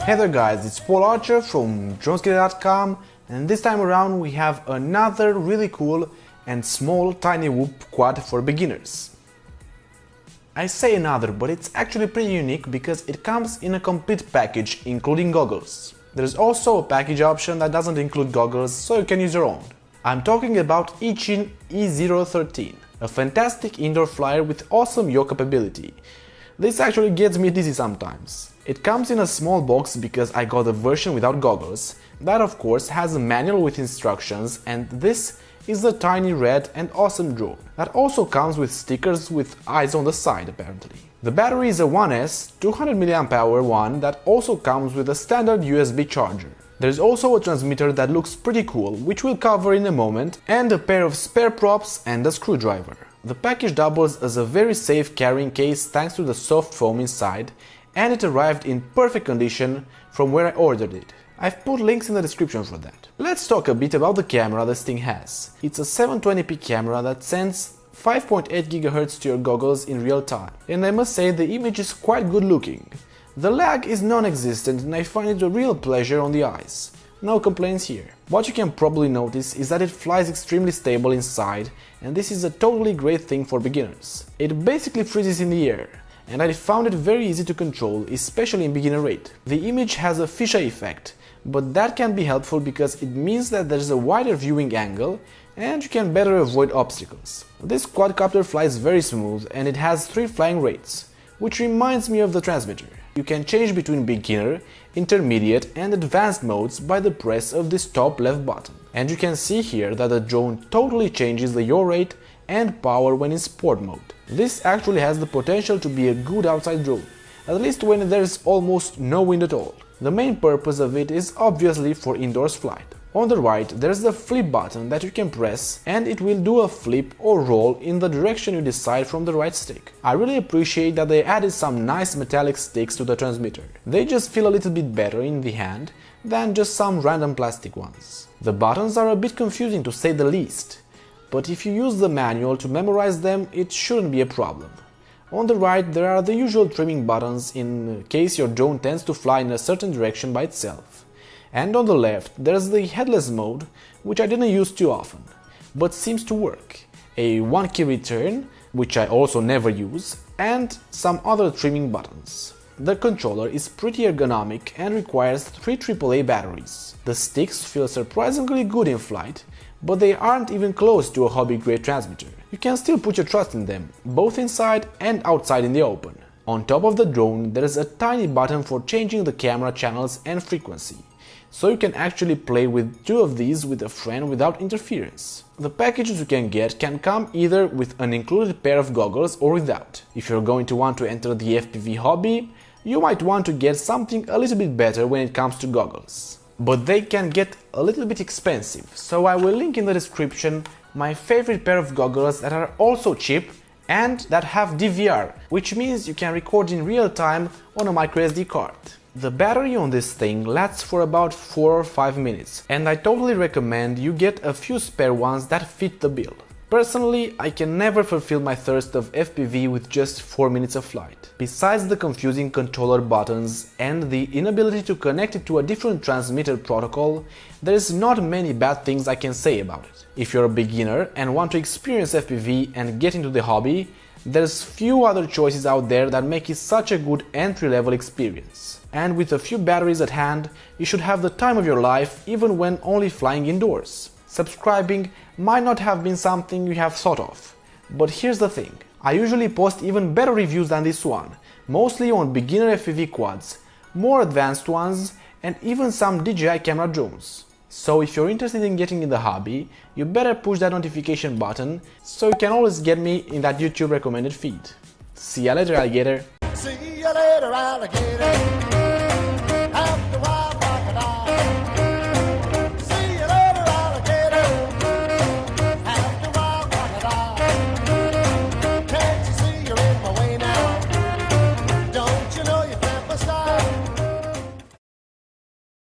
Hey there guys, it's Paul Archer from dronesgetter.com, and this time around we have another really cool and small tiny whoop quad for beginners. I say another, but it's actually pretty unique because it comes in a complete package including goggles. There's also a package option that doesn't include goggles, so you can use your own. I'm talking about Eachine E013, a fantastic indoor flyer with awesome yaw capability. This actually gets me dizzy sometimes. It comes in a small box because I got a version without goggles. That of course has a manual with instructions, and this is the tiny red and awesome drone. That also comes with stickers with eyes on the side apparently. The battery is a 1S 200 mAh one that also comes with a standard USB charger. There's also a transmitter that looks pretty cool, which we'll cover in a moment, and a pair of spare props and a screwdriver. The package doubles as a very safe carrying case thanks to the soft foam inside, and it arrived in perfect condition from where I ordered it. I've put links in the description for that. Let's talk a bit about the camera this thing has. It's a 720p camera that sends 5.8 GHz to your goggles in real time, and I must say the image is quite good looking. The lag is non-existent and I find it a real pleasure on the eyes. No complaints here. What you can probably notice is that it flies extremely stable inside, and this is a totally great thing for beginners. It basically freezes in the air, and I found it very easy to control, especially in beginner rate. The image has a fisheye effect, but that can be helpful because it means that there's a wider viewing angle and you can better avoid obstacles. This quadcopter flies very smooth and it has 3 flying rates, which reminds me of the transmitter. You can change between beginner, intermediate and advanced modes by the press of this top left button. And you can see here that the drone totally changes the yaw rate and power when in sport mode. This actually has the potential to be a good outside drone, at least when there's almost no wind at all. The main purpose of it is obviously for indoors flight. On the right there's the flip button that you can press and it will do a flip or roll in the direction you decide from the right stick. I really appreciate that they added some nice metallic sticks to the transmitter. They just feel a little bit better in the hand than just some random plastic ones. The buttons are a bit confusing to say the least, but if you use the manual to memorize them, it shouldn't be a problem. On the right there are the usual trimming buttons in case your drone tends to fly in a certain direction by itself. And on the left there's the headless mode, which I didn't use too often, but seems to work, a 1-key return, which I also never use, and some other trimming buttons. The controller is pretty ergonomic and requires 3 AAA batteries. The sticks feel surprisingly good in flight, but they aren't even close to a hobby-grade transmitter. You can still put your trust in them, both inside and outside in the open. On top of the drone there is a tiny button for changing the camera channels and frequency, so you can actually play with 2 of these with a friend without interference. The packages you can get can come either with an included pair of goggles or without. If you're going to want to enter the FPV hobby, you might want to get something a little bit better when it comes to goggles. But they can get a little bit expensive, so I will link in the description my favorite pair of goggles that are also cheap and that have DVR, which means you can record in real time on a microSD card. The battery on this thing lasts for about 4 or 5 minutes, and I totally recommend you get a few spare ones that fit the bill. Personally, I can never fulfill my thirst of FPV with just 4 minutes of flight. Besides the confusing controller buttons and the inability to connect it to a different transmitter protocol, there's not many bad things I can say about it. If you're a beginner and want to experience FPV and get into the hobby, there's few other choices out there that make it such a good entry-level experience. And with a few batteries at hand, you should have the time of your life even when only flying indoors. Subscribing might not have been something you have thought of, but here's the thing. I usually post even better reviews than this one, mostly on beginner FPV quads, more advanced ones, and even some DJI camera drones. So if you're interested in getting in the hobby, you better push that notification button so you can always get me in that YouTube recommended feed. See ya later, alligator! See you later, alligator.